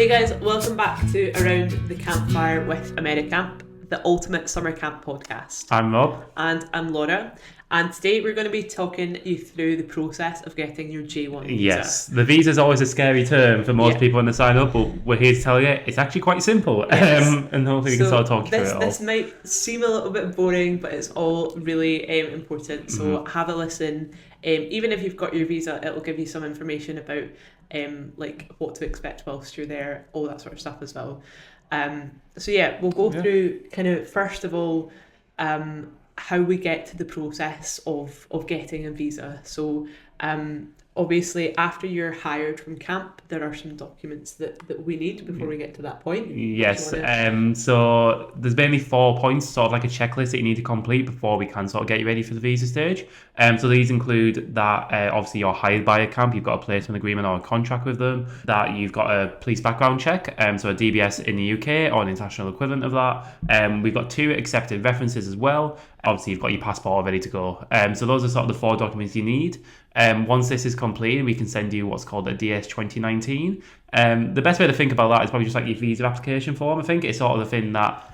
Hey guys, welcome back to Around the Campfire with AmeriCamp, the ultimate summer camp podcast. I'm Rob. And I'm Laura. And today we're going to be talking you through the process of getting your J1 visa. Yes, the visa is always a scary term for most people when they sign up, but we're here to tell you it's actually quite simple. Yes. And hopefully we can start talking through it all. This might seem a little bit boring, but it's all really important. So have a listen. Even if you've got your visa, it'll give you some information about like what to expect whilst you're there, all that sort of stuff as well. We'll go through kind of first of all how we get to the process of getting a visa. So obviously after you're hired from camp, there are some documents that we need before we get to that point. Yes, so there's mainly 4 points, sort of like a checklist that you need to complete before we can sort of get you ready for the visa stage. So these include that obviously you're hired by a camp, you've got a placement agreement or a contract with them, that you've got a police background check, so a DBS in the UK or an international equivalent of that. We've got 2 accepted references as well. Obviously you've got your passport all ready to go. So those are sort of the 4 documents you need. Once this is completed, we can send you what's called a DS 2019. The best way to think about that is probably just like your visa application form. I think it's sort of the thing that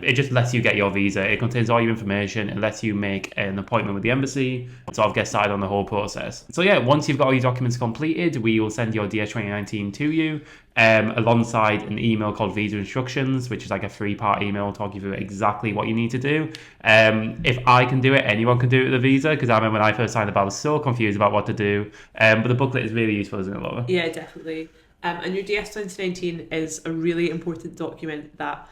it just lets you get your visa. It contains all your information. It lets you make an appointment with the embassy, sort of get started on the whole process. So yeah, once you've got all your documents completed, we will send your DS 2019 to you alongside an email called Visa Instructions, which is like a 3-part email talking through exactly what you need to do. If I can do it, anyone can do it with a visa, because I remember when I first signed up, I was so confused about what to do. But the booklet is really useful, isn't it, Laura? Yeah, definitely. And your DS 2019 is a really important document that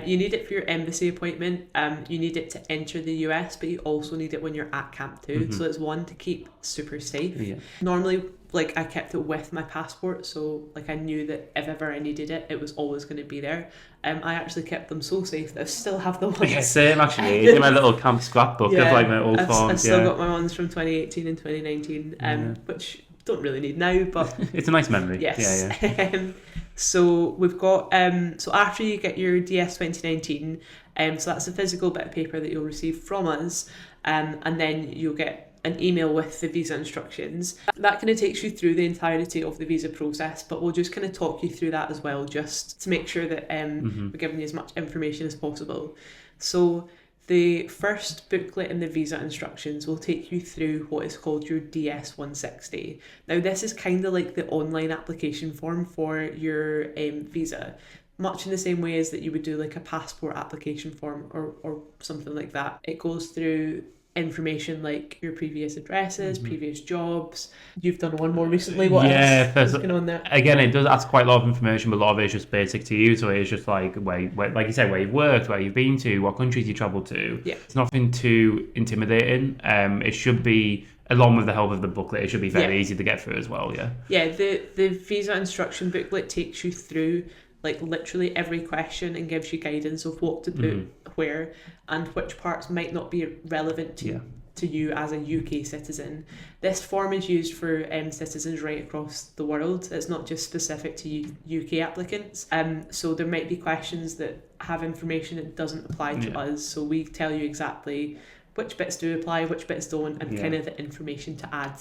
you need it for your embassy appointment. You need it to enter the US, but you also need it when you're at camp too. So it's one to keep super safe. Yeah. Normally, like I kept it with my passport, so like I knew that if ever I needed it, it was always going to be there. I actually kept them so safe that I still have the ones. Yeah, same actually. In my little camp scrapbook of like my old forms. I've still got my ones from 2018 and 2019, which don't really need now, but it's a nice memory. Yes. Yeah. So we've got so after you get your DS 2019, so that's a physical bit of paper that you'll receive from us, and then you'll get an email with the visa instructions. That kind of takes you through the entirety of the visa process, but we'll just kind of talk you through that as well, just to make sure that we're giving you as much information as possible. So the first booklet in the visa instructions will take you through what is called your DS 160. Now this is kind of like the online application form for your visa, much in the same way as that you would do like a passport application form or something like that. It goes through information like your previous addresses, previous jobs. You've done one more recently. What else is going on there? Again, it does ask quite a lot of information, but a lot of it is just basic to you. So it's just like where like you said, where you've worked, where you've been to, what countries you travelled to. Yeah. It's nothing too intimidating. It should be, along with the help of the booklet, it should be very easy to get through as well. Yeah, the visa instruction booklet takes you through like literally every question and gives you guidance of what to put where and which parts might not be relevant to you as a UK citizen. This form is used for citizens right across the world. It's not just specific to UK applicants. So there might be questions that have information that doesn't apply to us. So we tell you exactly which bits do apply, which bits don't, and kind of the information to add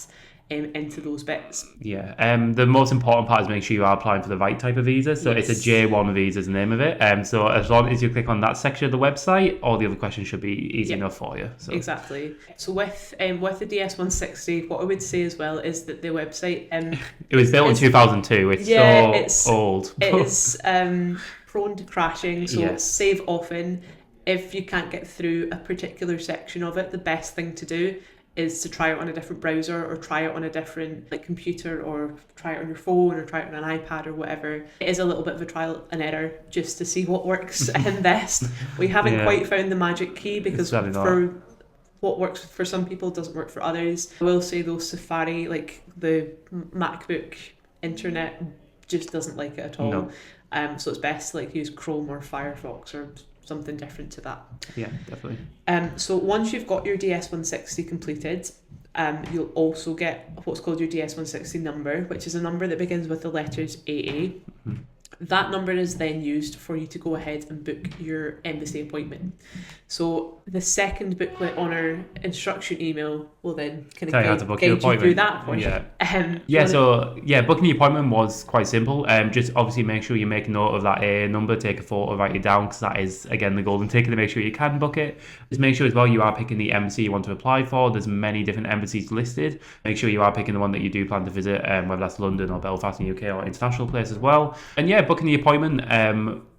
into those bits. The most important part is make sure you are applying for the right type of visa. So it's a J1 visa is the name of it. So as long as you click on that section of the website, all the other questions should be easy enough for you. So. Exactly. So with the DS 160, what I would say as well is that the website it was built in 2002. It's old. It is prone to crashing, so save often. If you can't get through a particular section of it, the best thing to do is to try it on a different browser or try it on a different like computer or try it on your phone or try it on an iPad or whatever. It is a little bit of a trial and error just to see what works best. We haven't quite found the magic key because for what works for some people doesn't work for others. I will say though, Safari, like the MacBook internet, just doesn't like it at all. No. So it's best to like use Chrome or Firefox or something different to that. Yeah, definitely. So once you've got your DS 160 completed, you'll also get what's called your DS 160 number, which is a number that begins with the letters AA. That number is then used for you to go ahead and book your embassy appointment. So the second booklet on our instruction email will then kind Tell you how of to book guide your you through appointment. that point. Booking the appointment was quite simple. Just obviously make sure you make a note of that AA number, take a photo, write it down, because that is, again, the golden ticket to make sure you can book it. Just make sure as well you are picking the embassy you want to apply for. There's many different embassies listed. Make sure you are picking the one that you do plan to visit, whether that's London or Belfast in the UK or international place as well. And yeah, booking the appointment,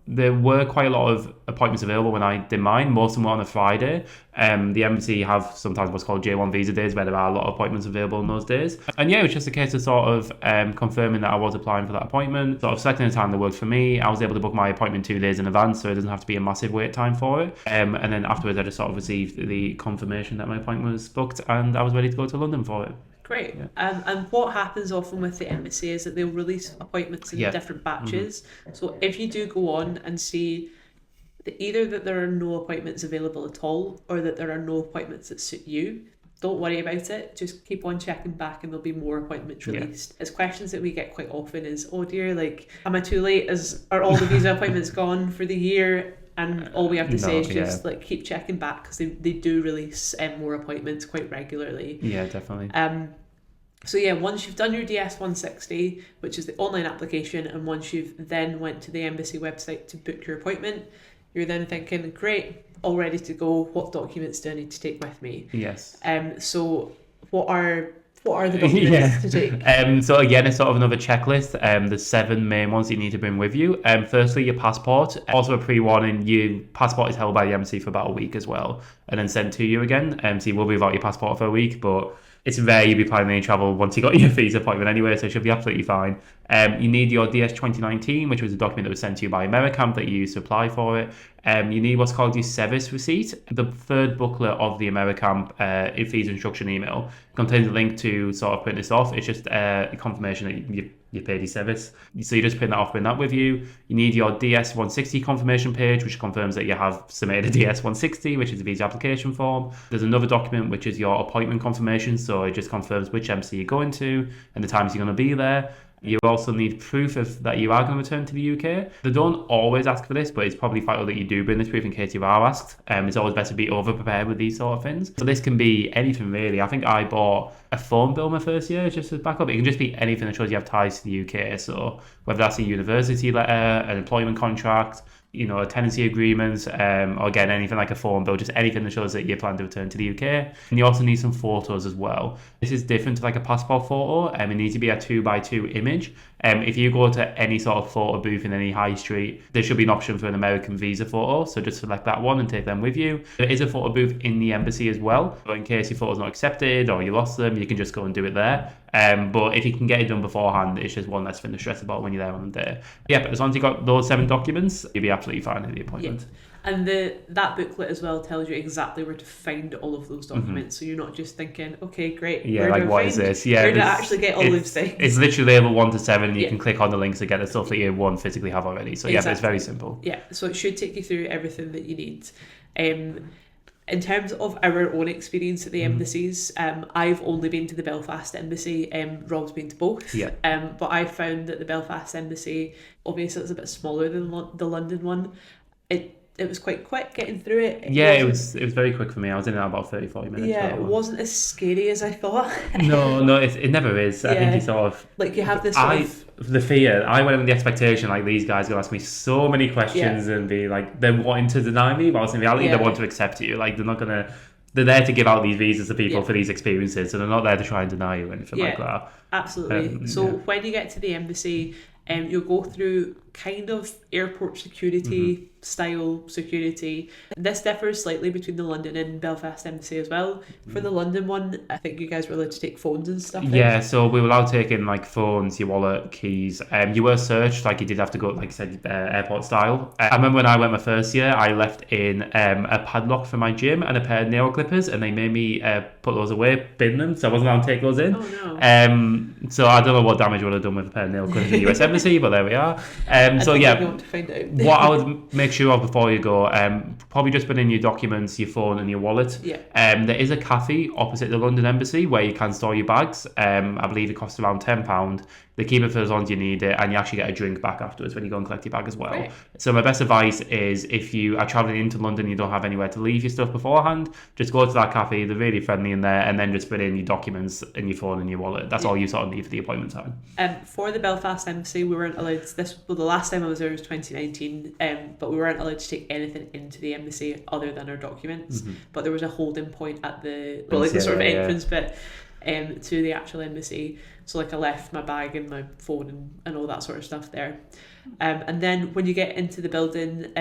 there were quite a lot of appointments available when I did mine. Most of them were on a Friday. The embassy have sometimes what's called J1 visa days, where there are a lot of appointments available on those days. And yeah, it was just a case of sort of confirming that I was applying for that appointment, sort of selecting a time that worked for me. I was able to book my appointment 2 days in advance, so it doesn't have to be a massive wait time for it. And then afterwards, I just sort of received the confirmation that my appointment was booked, and I was ready to go to London for it. Great. Yeah. And what happens often with the embassy is that they'll release appointments in different batches. Mm-hmm. So if you do go on and see that either that there are no appointments available at all, or that there are no appointments that suit you, don't worry about it. Just keep on checking back and there'll be more appointments released. It's questions that we get quite often is, oh dear, like, am I too late? Are all the visa appointments gone for the year? And all we have to say is just like keep checking back, because they do release more appointments quite regularly. Yeah, definitely. So yeah, once you've done your DS 160, which is the online application, and once you've then went to the embassy website to book your appointment, you're then thinking, great, all ready to go. What documents do I need to take with me? Yes. So what are the documents to take? So again, it's sort of another checklist. There's 7 main ones that you need to bring with you. Firstly, your passport. Also a pre-warning, your passport is held by the embassy for about a week as well, and then sent to you again. So you will be without your passport for a week, but it's rare you'll be planning any travel once you got your visa appointment anyway, so it should be absolutely fine. You need your DS 2019, which was a document that was sent to you by AmeriCamp that you used to apply for it. You need what's called your service receipt. The third booklet of the AmeriCamp visa instruction email contains a link to sort of print this off. It's just a confirmation that you paid your service. So you just print that off, bring that with you. You need your DS 160 confirmation page, which confirms that you have submitted a DS 160, which is a visa application form. There's another document, which is your appointment confirmation. So it just confirms which embassy you're going to and the times you're going to be there. You also need proof that you are going to return to the UK. They don't always ask for this, but it's probably vital that you do bring this proof in case you are asked. It's always better to be over-prepared with these sort of things. So this can be anything really. I think I bought a phone bill my first year just as backup. It can just be anything that shows you have ties to the UK. So whether that's a university letter, an employment contract, a tenancy agreement, or again, anything like a phone bill, just anything that shows that you plan to return to the UK. And you also need some photos as well. This is different to like a passport photo. It needs to be a 2x2 image. If you go to any sort of photo booth in any high street, there should be an option for an American visa photo. So just select that one and take them with you. There is a photo booth in the embassy as well. But in case your photo's not accepted or you lost them, you can just go and do it there. But if you can get it done beforehand, it's just one less thing to stress about when you're there on the day. Yeah, but as long as you got those 7 documents, you'll be absolutely fine at the appointment. Yeah. And that booklet as well tells you exactly where to find all of those documents. So you're not just thinking, okay, great. Yeah, like what is this? Yeah, where do I actually get all those things? It's literally labeled 1 to 7, and you can click on the links to get the stuff that you won't physically have already. So exactly. It's very simple. Yeah, so it should take you through everything that you need. In terms of our own experience at the embassies, I've only been to the Belfast embassy. Rob's been to both. Yeah. But I found that the Belfast embassy, obviously it's a bit smaller than the London one. It was quite quick getting through it. It was very quick for me. I was in there about 30-40 minutes. Yeah, it wasn't as scary as I thought. No, it never is. I think it's sort of... Like you have this the fear. I went in with the expectation, like, these guys are going to ask me so many questions and be like, they're wanting to deny me, but in reality they want to accept you. Like, they're not going to... They're there to give out these visas to people for these experiences, so they're not there to try and deny you or anything like that. Absolutely. When you get to the embassy, you'll go through kind of airport security style security. This differs slightly between the London and Belfast embassy as well. For the London one, I think you guys were allowed to take phones and stuff. Yeah, so we were allowed taking like phones, your wallet, keys. You were searched, like you did have to go, like you said, airport style. I remember when I went my first year, I left in a padlock for my gym and a pair of nail clippers, and they made me put those away, bin them, so I wasn't allowed to take those in. Oh no. So I don't know what damage I would have done with a pair of nail clippers in the US embassy, but there we are. So You yeah, want to find out. what I would make sure of before you go, probably just put in your documents, your phone, and your wallet. Yeah. There is a cafe opposite the London Embassy where you can store your bags. I believe it costs around £10. They keep it for as long as you need it, and you actually get a drink back afterwards when you go and collect your bag as well. Right. So my best advice is if you are travelling into London and you don't have anywhere to leave your stuff beforehand, just go to that cafe. They're really friendly in there, and then just put in your documents and your phone and your wallet. That's all you sort of need for the appointment time. For the Belfast Embassy, we weren't allowed. The last time I was there was 2019, but we weren't allowed to take anything into the embassy other than our documents. But there was a holding point at the sort of entrance bit to the actual embassy. So like I left my bag and my phone and all that sort of stuff there. And then when you get into the building,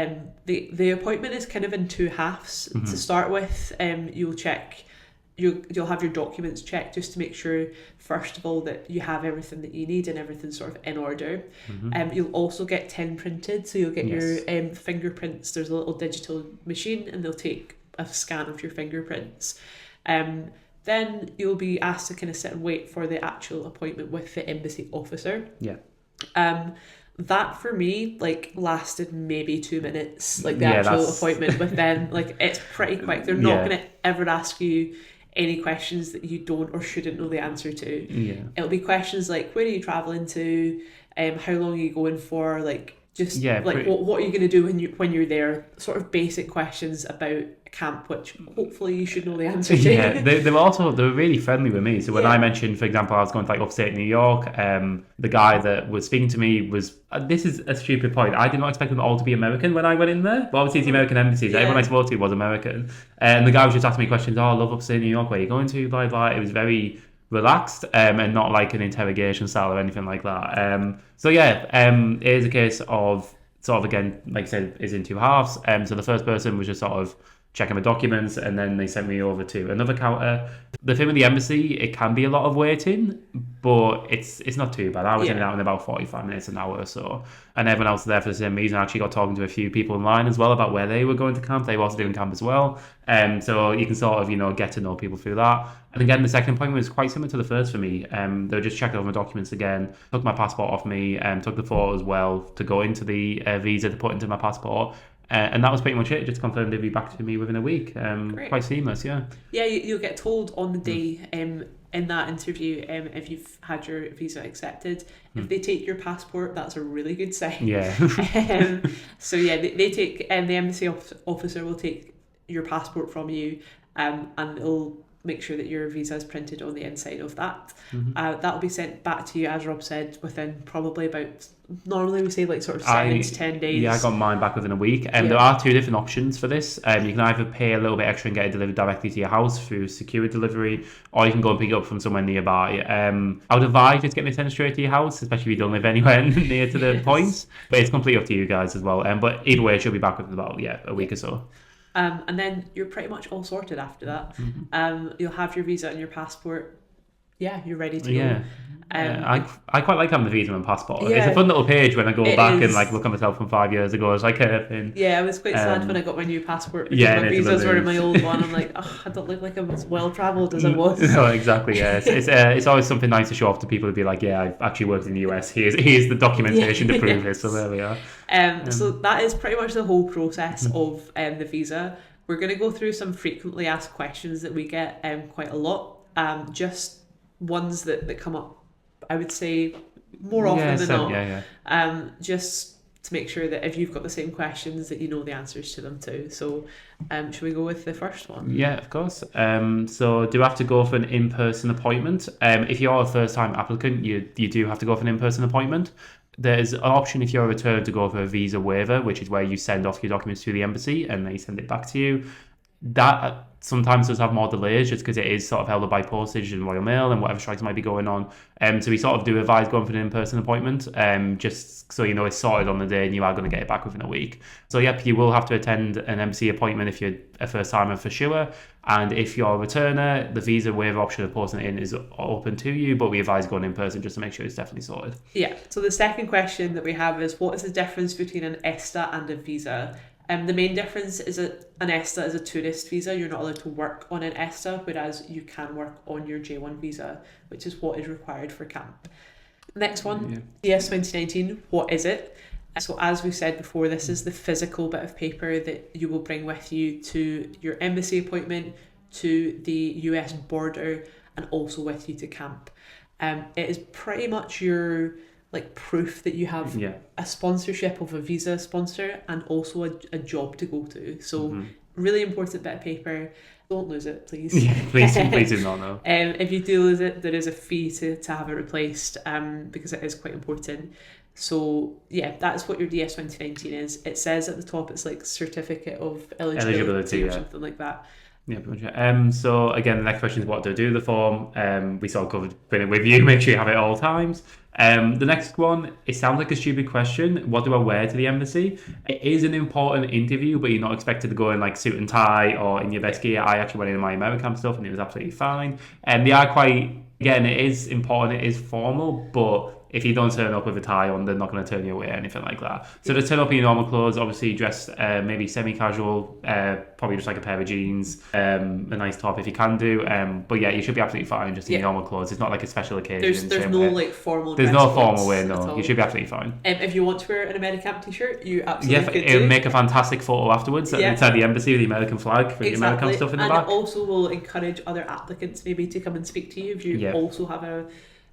the appointment is kind of in two halves. To start with, you'll check. You'll have your documents checked just to make sure, first of all, that you have everything that you need and everything's sort of in order. You'll also get 10 printed, so you'll get your fingerprints. There's a little digital machine and they'll take a scan of your fingerprints. Then you'll be asked to kind of sit and wait for the actual appointment with the embassy officer. Yeah. That for me lasted maybe 2 minutes, the actual appointment with them. It's pretty quick. They're not going to ever ask you any questions that you don't or shouldn't know the answer to. Yeah. It'll be questions like, where are you travelling to? How long are you going for? What are you going to do when you're there? Sort of basic questions about camp, which hopefully you should know the answer to. Yeah, they were really friendly with me. So when I mentioned, for example, I was going to upstate New York, the guy that was speaking to me was, this is a stupid point, I did not expect them all to be American when I went in there, but obviously it's the American embassy, so everyone I spoke to was American, and the guy was just asking me questions, I love upstate New York, where are you going to, blah blah. It was very relaxed, and not like an interrogation style or anything like that. It is a case of sort of, again, like I said, is in two halves. So the first person was just sort of checking my documents, and then they sent me over to another counter. The thing with the embassy, it can be a lot of waiting, but it's not too bad. I was in and out in about 45 minutes, an hour or so, and everyone else was there for the same reason. I actually got talking to a few people in line as well about where they were going to camp. They were also doing camp as well, so you can sort of get to know people through that. And again, the second appointment was quite similar to the first for me. They were just checking over my documents again, took my passport off me, took the photo as well to go into the visa to put into my passport. And that was pretty much it. Just confirmed they'd be back to me within a week. Quite seamless, yeah. Yeah, you'll get told on the day in that interview if you've had your visa accepted. If they take your passport, that's a really good sign. Yeah. They take, the embassy officer will take your passport from you, and they'll make sure that your visa is printed on the inside of that. That'll be sent back to you, as Rob said, within probably about, normally we say sort of 7 to 10 days. Yeah, I got mine back within a week. There are two different options for this. You can either pay a little bit extra and get it delivered directly to your house through secure delivery, or you can go and pick it up from somewhere nearby. I would advise just getting it sent straight to your house, especially if you don't live anywhere near to the points. But it's completely up to you guys as well. But either way, it should be back within about a week or so. And then you're pretty much all sorted after that. You'll have your visa and your passport. Yeah, you're ready to go. I quite like having the visa and passport. It's a fun little page when I go back and look at myself from 5 years ago. It's like a thing. Yeah, I was quite sad when I got my new passport because my visas were in my old one. I'm like, I don't look like I'm as well travelled as I was. No, exactly. Yeah, it's always something nice to show off to people to be like, yeah, I've actually worked in the US. Here's the documentation to prove it. So there we are. So that is pretty much the whole process of the visa. We're going to go through some frequently asked questions that we get quite a lot. Just ones that come up, I would say, more often than not. Just to make sure that if you've got the same questions, that you know the answers to them too. So should we go with the first one? Yeah, of course. So do you have to go for an in-person appointment? If you're a first-time applicant, you do have to go for an in-person appointment. There's an option if you're a return to go for a visa waiver, which is where you send off your documents to the embassy and they send it back to you. That sometimes does have more delays just because it is sort of held up by postage and Royal Mail and whatever strikes might be going on. So we sort of do advise going for an in-person appointment, just so you know it's sorted on the day and you are going to get it back within a week. So yep, you will have to attend an embassy appointment if you're a first timer for sure. And if you're a returner, the visa waiver option of posting it in is open to you, but we advise going in person just to make sure it's definitely sorted. Yeah. So the second question that we have is, what is the difference between an ESTA and a visa? The main difference is that an ESTA is a tourist visa. You're not allowed to work on an ESTA, whereas you can work on your J1 visa, which is what is required for camp. Next one, ES 2019, what is it? So as we said before, this is the physical bit of paper that you will bring with you to your embassy appointment, to the US border, and also with you to camp. It is pretty much your like proof that you have a sponsorship of a visa sponsor and also a job to go to. So really important bit of paper. Don't lose it, please. Yeah, please do not know. If you do lose it, there is a fee to have it replaced because it is quite important. So yeah, that's what your DS 2019 is. It says at the top it's like certificate of eligibility or something like that. Yeah, pretty much. So again, the next question is what to do with the form. We sort of covered bring it with you. Make sure you have it at all times. The next one, it sounds like a stupid question. What do I wear to the embassy? It is an important interview, but you're not expected to go in like suit and tie or in your best gear. I actually went in my AmeriCamp stuff and it was absolutely fine. And they are quite, again, it is important, it is formal, but if you don't turn up with a tie on, they're not going to turn you away or anything like that. So to turn up in your normal clothes, obviously dressed maybe semi-casual, probably just like a pair of jeans, a nice top if you can do. But yeah, you should be absolutely fine just in your normal clothes. It's not like a special occasion. There's no like formal. There's no formal way. No, you should be absolutely fine. If you want to wear an AmeriCamp t-shirt, you absolutely could it'll do. make a fantastic photo afterwards inside the embassy with the American flag with the AmeriCamp stuff in the back. And it also will encourage other applicants maybe to come and speak to you if you also have a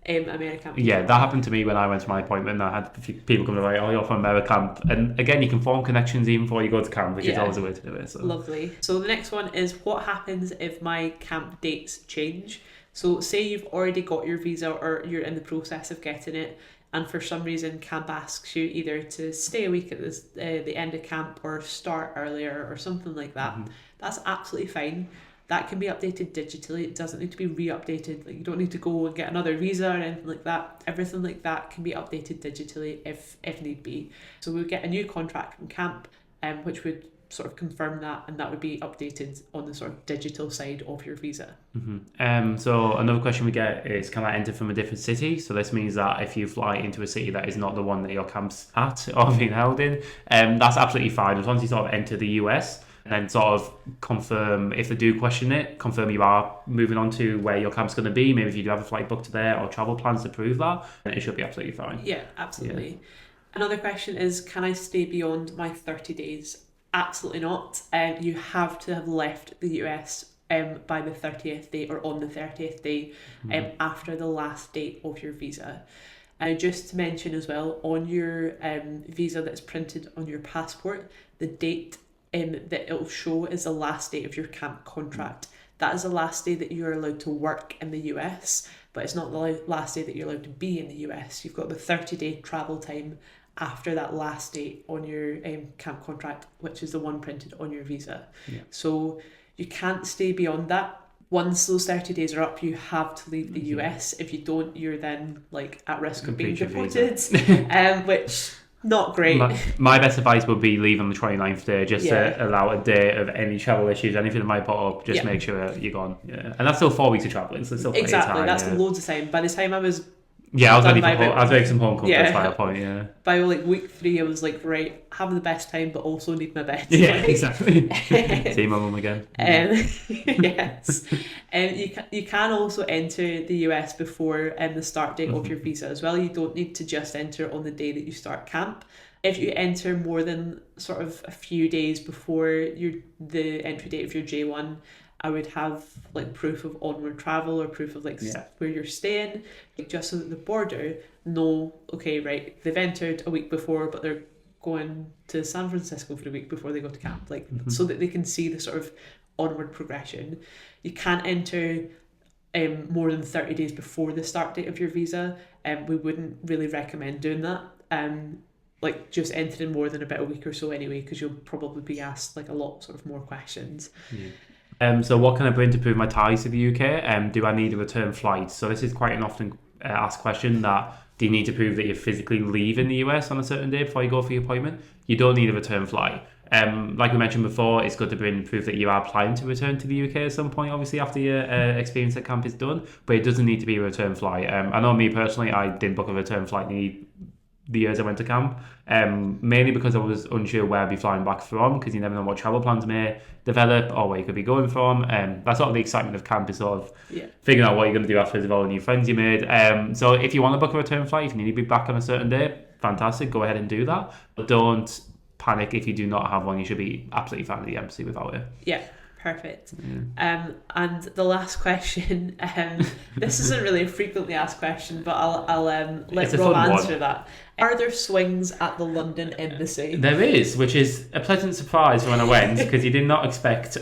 AmeriCamp. Yeah, that happened to me when I went to my appointment. I had a few people come to me, oh, you're from AmeriCamp. And again, you can form connections even before you go to camp, which is always a way to do it. So. Lovely. So the next one is what happens if my camp dates change? So say you've already got your visa or you're in the process of getting it, and for some reason camp asks you either to stay a week at the end of camp or start earlier or something like that. That's absolutely fine. That can be updated digitally. It doesn't need to be re-updated. Like you don't need to go and get another visa or anything like that. Everything like that can be updated digitally if need be. So we'll get a new contract from camp, which would sort of confirm that, and that would be updated on the sort of digital side of your visa. So another question we get is, can I enter from a different city? So this means that if you fly into a city that is not the one that your camp's at or being held in, that's absolutely fine as long as you sort of enter the US. And then sort of confirm, if they do question it, confirm you are moving on to where your camp's going to be. Maybe if you do have a flight booked there or travel plans to prove that, then it should be absolutely fine. Yeah, absolutely. Yeah. Another question is, can I stay beyond my 30 days? Absolutely not. You have to have left the US by the 30th day or on the 30th day after the last date of your visa. Just to mention as well, on your visa that's printed on your passport, the date that it'll show is the last day of your camp contract. That is the last day that you're allowed to work in the US, but it's not the last day that you're allowed to be in the US. You've got the 30-day travel time after that last date on your camp contract, which is the one printed on your visa. So you can't stay beyond that. Once those 30 days are up, you have to leave the US. If you don't, you're then like at risk of being deported, which not great. My best advice would be leave on the 29th day, just to allow a day of any travel issues, anything that might pop up, just make sure you're gone. Yeah. And that's still 4 weeks of travelling, so it's still plenty of time. That's loads of time. By the time I was I was ready for some home comforts by that point, By like week 3, I was like, right, having the best time, but also need my bed. Yeah, exactly. See my mum again. Yes. You can also enter the US before the start date of your visa as well. You don't need to just enter on the day that you start camp. If you enter more than sort of a few days before the entry date of your J1, I would have like proof of onward travel or proof of like where you're staying, just so that the border know, okay, right, they've entered a week before, but they're going to San Francisco for a week before they go to camp, like so that they can see the sort of onward progression. You can't enter more than 30 days before the start date of your visa. We wouldn't really recommend doing that. Like just entering more than about a week or so anyway, because you'll probably be asked like a lot sort of more questions. So what can I bring to prove my ties to the UK? Do I need a return flight? So this is quite an often asked question, that do you need to prove that you're physically leaving the US on a certain day before you go for your appointment? You don't need a return flight. Like we mentioned before, it's good to bring proof that you are planning to return to the UK at some point, obviously after your experience at camp is done, but it doesn't need to be a return flight. I know me personally, I did book a return flight the years I went to camp, mainly because I was unsure where I'd be flying back from, because you never know what travel plans may develop or where you could be going from. That's sort of the excitement of camp, is sort of figuring out what you're going to do after all the new friends you made. So if you want to book a return flight, if you need to be back on a certain day, fantastic. Go ahead and do that. But don't panic if you do not have one. You should be absolutely fine at the embassy without it. Yeah. Perfect. And the last question, this isn't really a frequently asked question, but I'll let Rob answer that. Are there swings at the London Embassy? There is, which is a pleasant surprise when I went, because you did not expect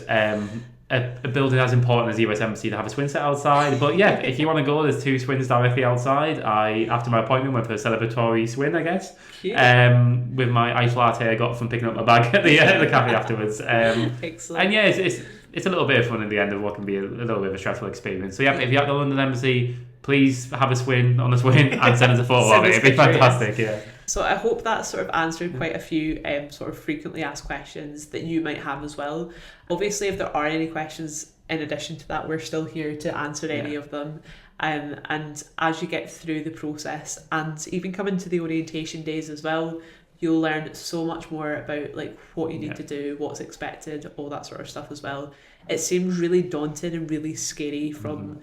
a building as important as the US Embassy to have a swing set outside. But yeah, if you want to go, there's 2 swings directly outside. I, after my appointment, went for a celebratory swing, I guess. Cute. With my iced latte I got from picking up my bag at the cafe afterwards. Excellent. And yeah, it's a little bit of fun at the end of what can be a little bit of a stressful experience. So yeah, if you're at the London Embassy, please have a swing on the swing and send us a photo of it. It'd be fantastic, yeah. So I hope that sort of answered quite a few sort of frequently asked questions that you might have as well. Obviously, if there are any questions in addition to that, we're still here to answer any of them. And as you get through the process and even come into the orientation days as well, you'll learn so much more about like what you need to do, what's expected, all that sort of stuff as well. It seems really daunting and really scary from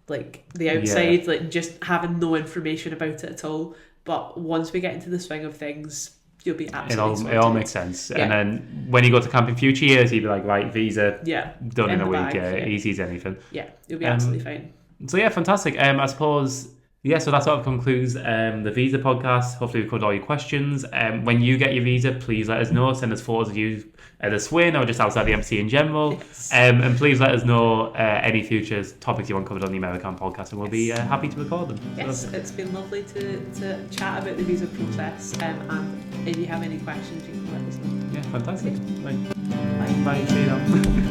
like the outside, like just having no information about it at all. But once we get into the swing of things, you'll be absolutely sorted. It all makes sense. Yeah. And then when you go to camp in future years, you'll be like, right, visa done in a week, easy as anything. Yeah, you'll be absolutely fine. So yeah, fantastic. I suppose, yeah, so that sort of concludes the visa podcast. Hopefully we've covered all your questions. When you get your visa, please let us know. Send us photos of you at the swing or just outside the embassy in general. Yes. And please let us know any future topics you want covered on the AmeriCamp podcast, and we'll be happy to record them. Yes, so, it's been lovely to chat about the visa process. And if you have any questions, you can let us know. Yeah, fantastic. Bye. Bye. Bye. See you now.